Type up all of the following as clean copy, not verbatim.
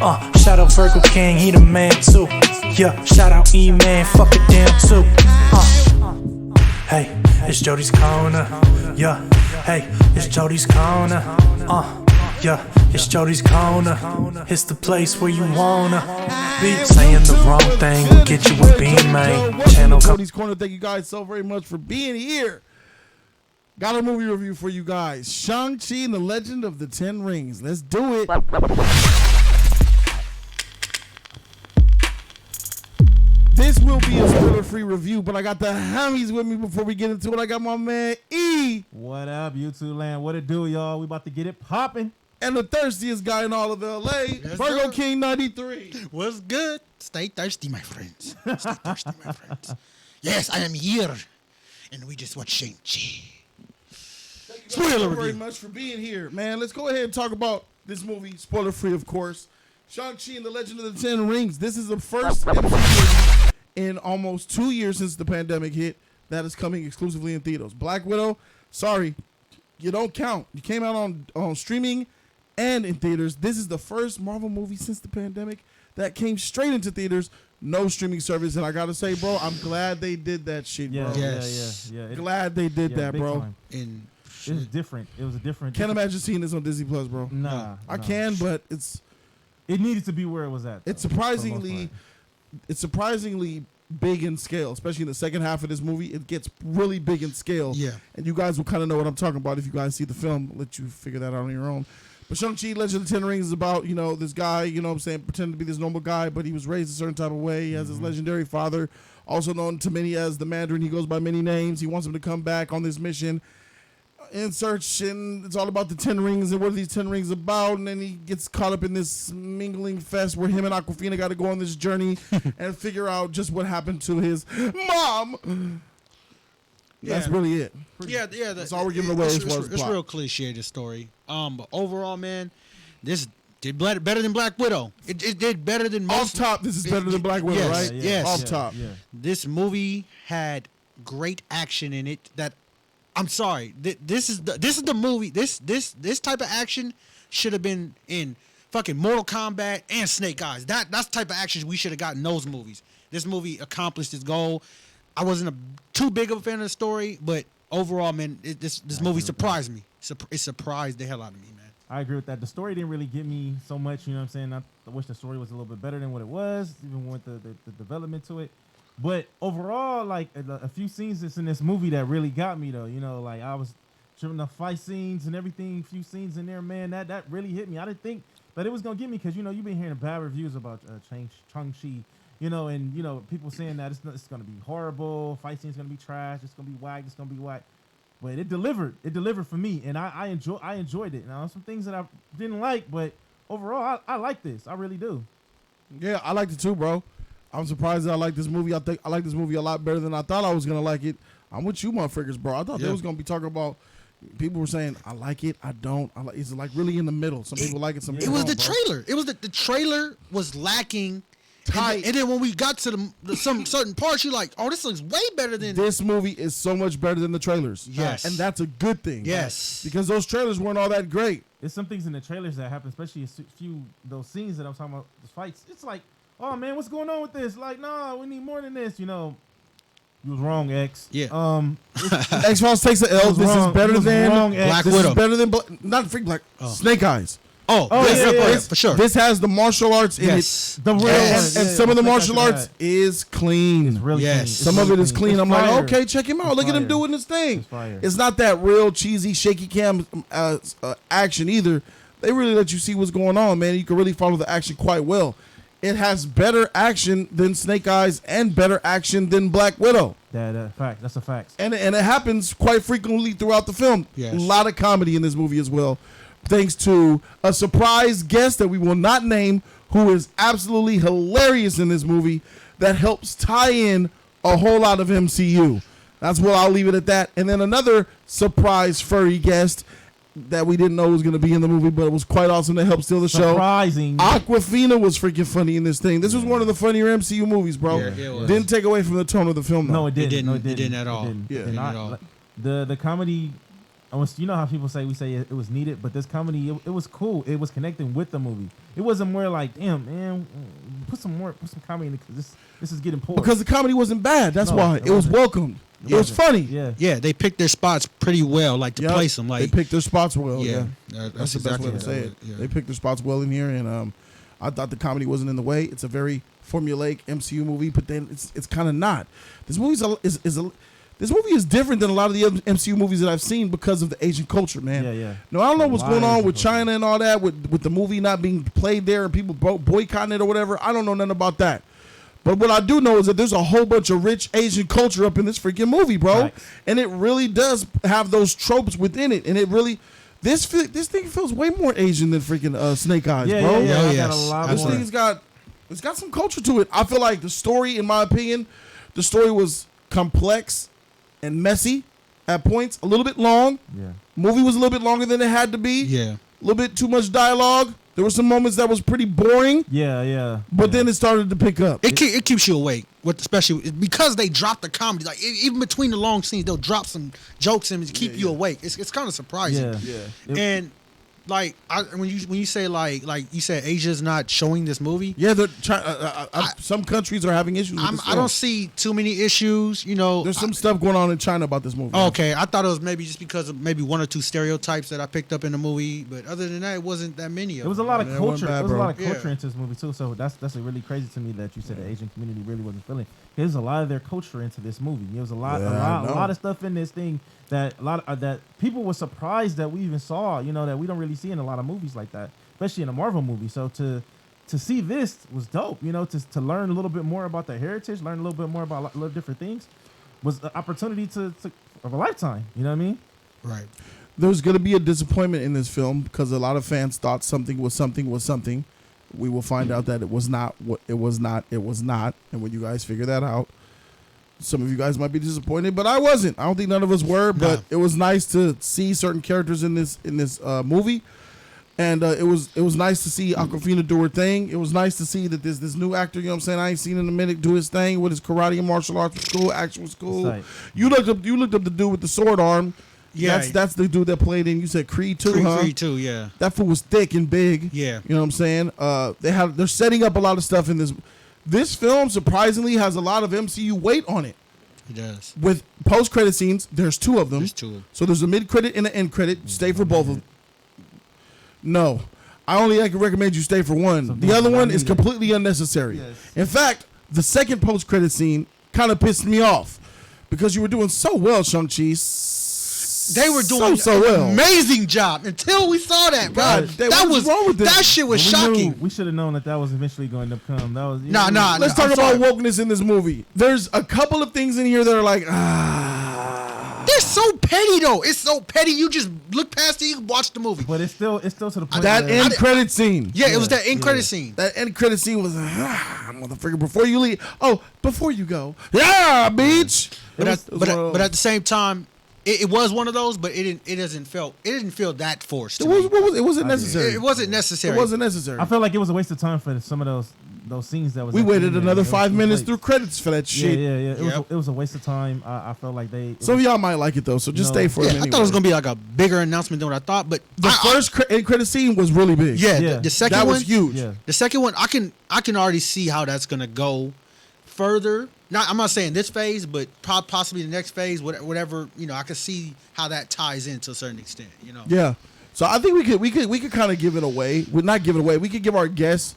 Shout out Virgo King, he the man too. Yeah, shout out E-Man, fuck a damn too. Hey, it's Jody's corner. Yeah, hey, it's Jody's corner. Yeah, it's Jody's corner. It's the place where you wanna be. Saying the wrong thing will get you a bean, man. Channel Jody's corner. Thank you guys so very much for being here. Got a movie review for you guys. Shang-Chi and the Legend of the Ten Rings. Let's do it. This will be a spoiler-free review, but I got the homies with me before we get into it. I got my man E. What up, YouTube land? What it do, y'all? We about to get it popping. And the thirstiest guy in all of LA, yes, Virgo King 93. What's good? Stay thirsty, my friends. Stay thirsty, my friends. Yes, I am here, and we just watched Shang-Chi. Thank you very much for being here, man. Let's go ahead and talk about this movie, spoiler-free, of course. Shang-Chi and the Legend of the Ten Rings. This is the first MCU movie in almost 2 years since the pandemic hit that is coming exclusively in theaters. Black Widow, sorry, you don't count. You came out on streaming and in theaters. This is the first Marvel movie since the pandemic that came straight into theaters, no streaming service. And I gotta say, bro, I'm glad they did that shit, bro. Yeah. Glad they did that, bro. And it was different. It was a different. Can't imagine seeing this on Disney Plus, bro. Nah, I can, but it needed to be where it was at. Though, it's surprisingly big in scale, especially in the second half of this movie. It gets really big in scale. Yeah. And you guys will kind of know what I'm talking about if you guys see the film. I'll let you figure that out on your own. But Shang-Chi, Legend of the Ten Rings is about, this guy, what I'm saying, pretending to be this normal guy, but he was raised a certain type of way. He has his legendary father, also known to many as the Mandarin. He goes by many names. He wants him to come back on this mission in search, and it's all about the 10 rings and what are these 10 rings about. And then he gets caught up in this mingling fest where him and Awkwafina got to go on this journey and figure out just what happened to his mom. Yeah. That's really it. That's all we're giving away as far as it's real cliche, this story. But overall, man, this did better than Black Widow. It did better than most. Off top, this is better than Black Widow, right? Yes. Off top. Yeah. This movie had great action in it that I'm sorry. This is the movie. This type of action should have been in fucking Mortal Kombat and Snake Eyes. That's the type of action we should have gotten in those movies. This movie accomplished its goal. I wasn't too big of a fan of the story, but overall, man, this movie surprised me. It surprised the hell out of me, man. I agree with that. The story didn't really get me so much. You know what I'm saying? I wish the story was a little bit better than what it was, even with the development to it. But overall, like a few scenes that's in this movie that really got me though. Like I was tripping the fight scenes and everything. A few scenes in there, man, that really hit me. I didn't think that it was gonna get me because you've been hearing bad reviews about Shang-Chi, and people saying that it's gonna be horrible. Fight scenes gonna be trash. It's gonna be whack. It's gonna be whack. But it delivered. It delivered for me, and I enjoyed it. Now some things that I didn't like, but overall I like this. I really do. Yeah, I liked it too, bro. I'm surprised that I like this movie. I think I like this movie a lot better than I thought I was gonna like it. I'm with you, motherfuckers, bro. I thought they was gonna be talking about. People were saying I like it, I don't. It's like really in the middle. Some people like it, some people don't. It was the trailer. It was the trailer was lacking. Tight. And then when we got to some certain parts, you're like, oh, this looks way better than this movie is so much better than the trailers. Yes, and that's a good thing. Yes, right? Because those trailers weren't all that great. There's some things in the trailers that happen, especially a few those scenes that I'm talking about, the fights. It's like, oh man, what's going on with this? Like, nah, we need more than this. You was wrong, X. Yeah. X-Files takes an L. This is better than Black Widow. Widow. Is better than not Freak Black. Snake Eyes. Yeah, for sure. This has the martial arts in it. The real one. And some of the martial arts is clean. It's really clean. Some of it is clean. I'm like, okay, check him out. Look at him doing this thing. It's not that real cheesy, shaky cam action either. They really let you see what's going on, man. You can really follow the action quite well. It has better action than Snake Eyes and better action than Black Widow. Fact. That's a fact. And it happens quite frequently throughout the film. Yes. A lot of comedy in this movie as well. Thanks to a surprise guest that we will not name, who is absolutely hilarious in this movie, that helps tie in a whole lot of MCU. That's what I'll leave it at that. And then another surprise furry guest that we didn't know was going to be in the movie, but it was quite awesome to help steal the show. Surprising. Awkwafina was freaking funny in this thing. This was one of the funnier MCU movies, bro. Yeah, it was. Didn't take away from the tone of the film, though. No, it didn't. It didn't at all. Yeah. It didn't at all. The comedy You know how people say it was needed, but this comedy it was cool. It was connecting with the movie. It wasn't more like, damn man, put some comedy in it because this is getting poor. Because the comedy wasn't bad. That's why it was welcomed. It was funny. Yeah, Yeah, they picked their spots pretty well, like to place them. Like they picked their spots well. yeah, Yeah, that's the best way to say it. They picked their spots well in here, and I thought the comedy wasn't in the way. It's a very formulaic MCU movie, but then it's kind of not. This movie this movie is different than a lot of the MCU movies that I've seen because of the Asian culture, man. Yeah. No, I don't know what's going on with Asian culture. China and all that, with the movie not being played there and people boycotting it or whatever. I don't know nothing about that. But what I do know is that there's a whole bunch of rich Asian culture up in this freaking movie, bro. Right. And it really does have those tropes within it. And it really, this thing feels way more Asian than freaking Snake Eyes, Yeah, bro. yeah. Oh, I yes. got a lot This more. thing's got some culture to it. I feel like the story, in my opinion, the story was complex and messy at points, a little bit long. Yeah. Movie was a little bit longer than it had to be. yeah. A little bit too much dialogue. There were some moments that was pretty boring, Yeah. but then it started to pick up. It keeps you awake, especially because they drop the comedy. Like even between the long scenes, they'll drop some jokes in to keep you awake. It's kind of surprising. Yeah. And like when you say like you said Asia's not showing this movie. Yeah, some countries are having issues with this I film. don't see too many issues. You know, There's some stuff going on in China about this movie. okay, I thought it was maybe just because of maybe one or two stereotypes that I picked up in the movie, but other than that, it wasn't that many of It was a them. lot of Yeah, it wasn't culture. bad, It was a bro. lot of culture Yeah. into this movie too. So that's really crazy to me that you said the Asian community really wasn't feeling. There's a lot of their culture into this movie. There was a lot of stuff in this thing that that people were surprised that we even saw. You know, that we don't really see in a lot of movies like that, especially in a Marvel movie. So to see this was dope. You know, to learn a little bit more about their heritage, learn a little bit more about a lot of different things, was an opportunity of a lifetime. You know what I mean? Right. There's going to be a disappointment in this film because a lot of fans thought something was something. We will find out that it was not what it was not. It was not. And when you guys figure that out, some of you guys might be disappointed, but I wasn't. I don't think none of us were. But it was nice to see certain characters in this movie, and it was nice to see Awkwafina do her thing. It was nice to see that there's this new actor. You know what I'm saying? I ain't seen in a minute do his thing with his karate and martial arts. Was cool. Action was cool. That's right. You looked up the dude with the sword arm. Yeah. That's the dude that played in. You said Creed 2, huh? Creed 2, yeah. That fool was thick and big. Yeah. You know what I'm saying? They're setting up a lot of stuff in this. This film surprisingly has a lot of MCU weight on it. It does. With post-credit scenes, there's two of them. There's two of them. So there's a mid-credit and an end-credit. Stay for both of them. No. I only can recommend you stay for one. The other one is completely unnecessary. Yes. In fact, the second post-credit scene kind of pissed me off because you were doing so well, Shang-Chi. They were doing so well. an amazing job until we saw that, bro. God, what was wrong with this? That shit was shocking. We should have known that was eventually going to come. That was Nah. Let's talk I'm about sorry. wokeness in this movie. There's a couple of things in here that are like, They're so petty though. It's so petty. You just look past it, you watch the movie. But it's still to the point that where- end credit scene. Yeah, it was that end Yeah. credit scene. That end credit scene was, motherfucker, before you leave. Oh, before you go. Yeah, bitch. But It was but at the same time, it was one of those, but it didn't feel that forced. it wasn't necessary. It wasn't necessary. It wasn't necessary. I felt like it was a waste of time for some of those scenes that was. We actually waited in there. another It was 5 minutes late. through credits for that shit. Yeah. Yep. It was a waste of time. I felt like they. Some of y'all might like it though, so just You know, stay for Yeah, it I anyway. thought it was gonna be like a bigger announcement than what I thought, but The first end credit scene was really big. yeah, Yeah. the second that one was huge. Yeah. The second one, I can already see how that's gonna go further. I'm not saying this phase, but possibly the next phase, whatever. You know, I can see how that ties in to a certain extent. You know. Yeah. So I think we could kind of give it away. We're not give it away. We could give our guess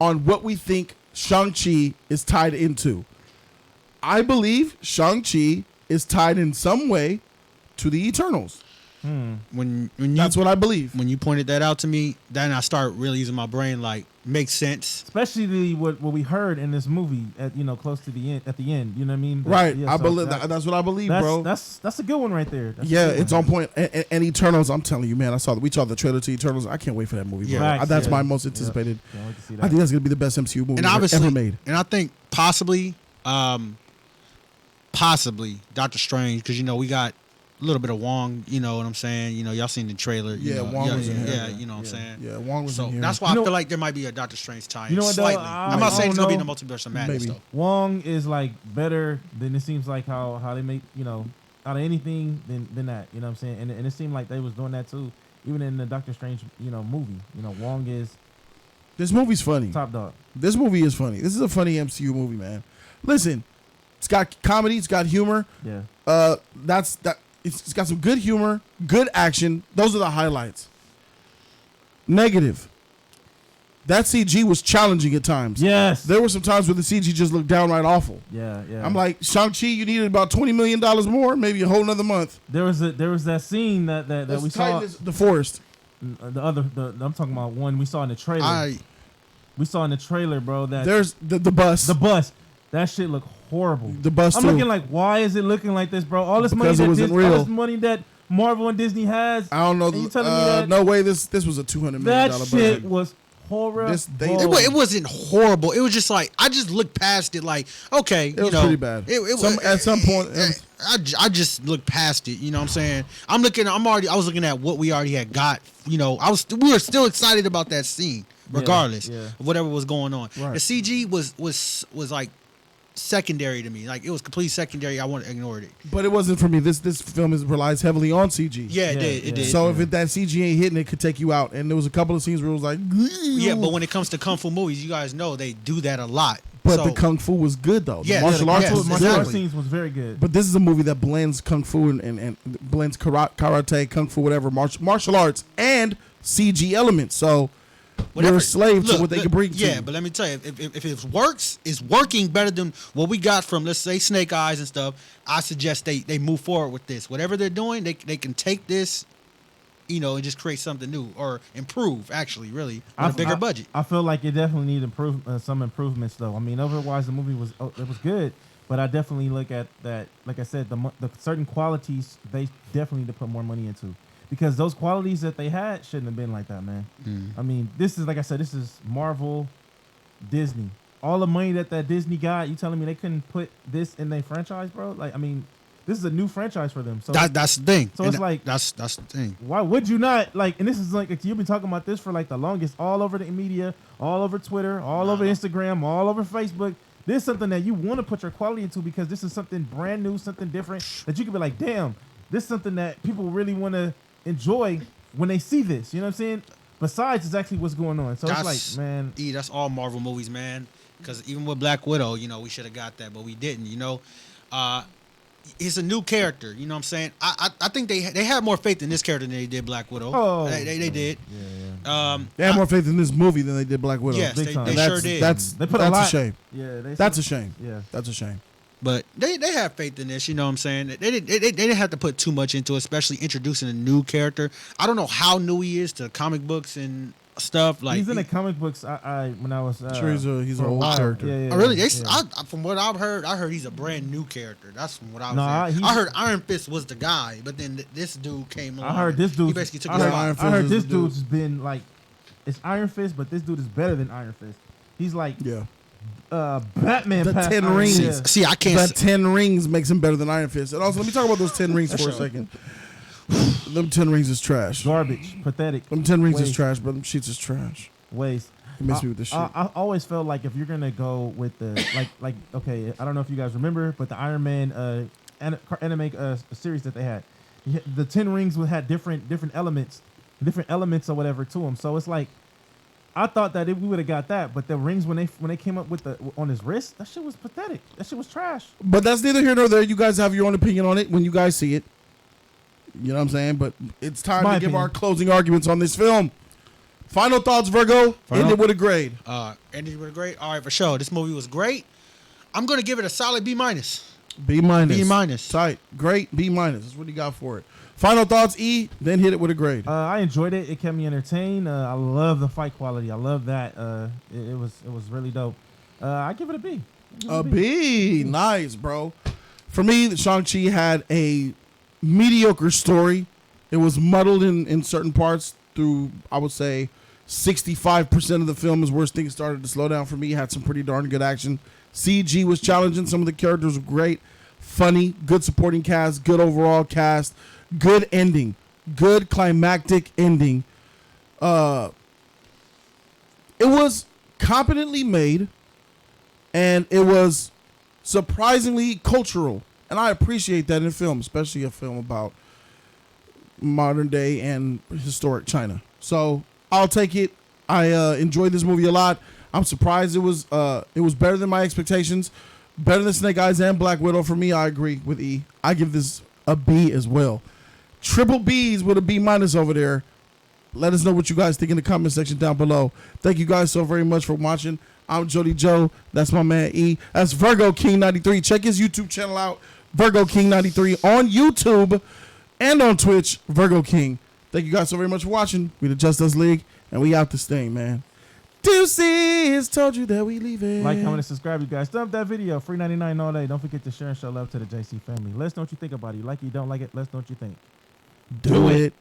on what we think Shang-Chi is tied into. I believe Shang-Chi is tied in some way to the Eternals. When That's what I believe. when you pointed that out to me, then I start really using my brain. Like, makes sense. Especially what we heard in this movie at close to the end. At the end, you know what I mean? Right. Yeah, I so believe that's what I believe, bro. That's a good one right there. That's a Yeah, good one. it's on point. And Eternals, I'm telling you, man, we saw the trailer to Eternals. I can't wait for that movie, bro. Facts, That's yeah. my most anticipated. Can't wait to see I that. think that's gonna be the best MCU movie And obviously, ever made. and I think possibly Doctor Strange, because we got a little bit of Wong. You know what I'm saying? Y'all seen the trailer. Yeah, Wong was in here. Yeah, you know what I'm saying. Yeah, Wong was So in here. that's why You I know- feel like there might be a Doctor Strange tie. You know what, though? Slightly. I I'm not saying it's don't gonna be in know. the multiverse of madness Maybe. though. Wong is like better than it seems like how they make out of anything than that. You know what I'm saying? And it seemed like they was doing that too, even in the Doctor Strange, movie. Wong is This movie's funny. top dog. This movie is funny. This is a funny MCU movie, man. Listen, it's got comedy, it's got humor. Yeah. It's got some good humor, good action. Those are the highlights. Negative. That CG was challenging at times. Yes. There were some times where the CG just looked downright awful. Yeah. I'm like, Shang-Chi, you needed about $20 million more, maybe a whole nother month. There was that scene that we saw. The forest. I'm talking about one we saw in the trailer. We saw in the trailer, bro. That There's the bus. the bus. That shit looked horrible. The bus I'm too. looking like, why is it looking like this, bro? All this Because money it wasn't real. all this money that Marvel and Disney has. I don't know. And you telling me that No way. This was a $200 million that budget. shit was horrible. It wasn't horrible. It was just like I just looked past it. Like, okay, It was pretty bad. At some point, I just looked past it. You know what I'm saying? I was looking at what we already had got. We were still excited about that scene, regardless of whatever was going on. Right. The CG was like secondary to me. Like, it was completely secondary. I ignored it. But it wasn't for me. This film relies heavily on CG. Yeah, it did. So if that CG ain't hitting, it could take you out. And there was a couple of scenes where it was like, yeah, but when it comes to kung fu movies, you guys know they do that a lot. But the kung fu was good though. Yeah, the martial arts was martial good. arts scenes was very good. But this is a movie that blends kung fu and blends karate, kung fu, whatever, martial arts and CG elements. So we're a slave to what they can bring to Yeah, you. but let me tell you, if it works, it's working better than what we got from, let's say, Snake Eyes and stuff. I suggest they move forward with this. Whatever they're doing, they can take this, and just create something new or improve, actually, really, with a bigger budget. I feel like it definitely needed some improvements, though. I mean, otherwise the movie was good, but I definitely look at that. Like I said, the certain qualities they definitely need to put more money into, because those qualities that they had shouldn't have been like that, man. I mean, this is, like I said, this is Marvel, Disney. All the money that Disney got, you telling me they couldn't put this in their franchise, bro? Like, I mean, this is a new franchise for them. So that's the thing. So it's like, that's the thing. Why would you not, like? And this is like, you've been talking about this for like the longest, all over the media, all over Twitter, all over Instagram, all over Facebook. This is something that you want to put your quality into, because this is something brand new, something different that you could be like, damn, this is something that people really want to enjoy when they see this. You know what I'm saying? Besides, it's actually what's going on. So it's like, man, that's all Marvel movies, man. Because even with Black Widow, we should have got that, but we didn't. It's a new character. You know what I'm saying? I think they had more faith in this character than they did Black Widow. Oh, they did. Yeah. They had more faith in this movie than they did Black Widow. Yes, they time. sure did. They put that's a lot. a shame. Yeah, That's a shame. Yeah, That's a shame. But they have faith in this, you know what I'm saying? They didn't have to put too much into it, especially introducing a new character. I don't know how new he is to comic books and stuff. Like, he's in the comic books. When I was Sure, he's for an a old while. character. Yeah, Oh, really? yeah. From what I've heard, I heard he's a brand new character. That's from what I was No, saying. I heard Iron Fist was the guy, but then this dude came along. I heard this dude. He basically took I his heard, spot. Iron Fist I heard is this the dude. dude's been like, it's Iron Fist, but this dude is better than Iron Fist. He's like, Yeah. Batman. The past 10 Iron rings. Fist. See, I can't. The 10 rings makes him better than Iron Fist. And also, let me talk about those 10 rings for a second. Them 10 rings is trash. Garbage, pathetic. Them 10 rings is Waste. trash, but them sheets is trash. Waste. He makes me with this shit. I always felt like if you're gonna go with the like okay, I don't know if you guys remember, but the Iron Man anime series that they had, the 10 rings had different elements or whatever to them. So it's like, I thought that we would have got that, but the rings when they came up with on his wrist, that shit was pathetic. That shit was trash. But that's neither here nor there. You guys have your own opinion on it when you guys see it. You know what I'm saying? But it's time to give our closing arguments on this film. Final thoughts, Virgo. End it with a grade. Ended with a grade. All right, for sure. This movie was great. I'm gonna give it a solid B minus. B minus. B minus. Tight. Great. B minus. That's what you got for it. Final thoughts, E. Then hit it with a grade. I enjoyed it. It kept me entertained. I love the fight quality. I love that. It was really dope. I give it a B. A B. Nice, bro. For me, Shang-Chi had a mediocre story. It was muddled in certain parts through, I would say, 65% of the film is where things started to slow down for me. Had some pretty darn good action. CG was challenging. Some of the characters were great. Funny. Good supporting cast. Good overall cast. Good ending. Good climactic ending. It was competently made, and it was surprisingly cultural And I appreciate that in film, especially a film about modern day and historic China. So I'll take it. I enjoyed this movie a lot. I'm surprised it was better than my expectations. Better than Snake Eyes and Black Widow for me. I agree with E. I give this a B as well. Triple B's with a B- over there. Let us know what you guys think in the comment section down below. Thank you guys so very much for watching. I'm Jody Joe. That's my man E. That's Virgo King 93. Check his YouTube channel out. Virgo King 93 on YouTube and on Twitch. Virgo King. Thank you guys so very much for watching. We the Just Us League, and we out this thing, man. Deuces, told you that we leave it. Like, comment, and subscribe, you guys. Thumb up that video. Free 99 all day. Don't forget to share and show love to the JC family. Let us know what you think about it. You like it, you don't like it. Let us know what you think. Do it.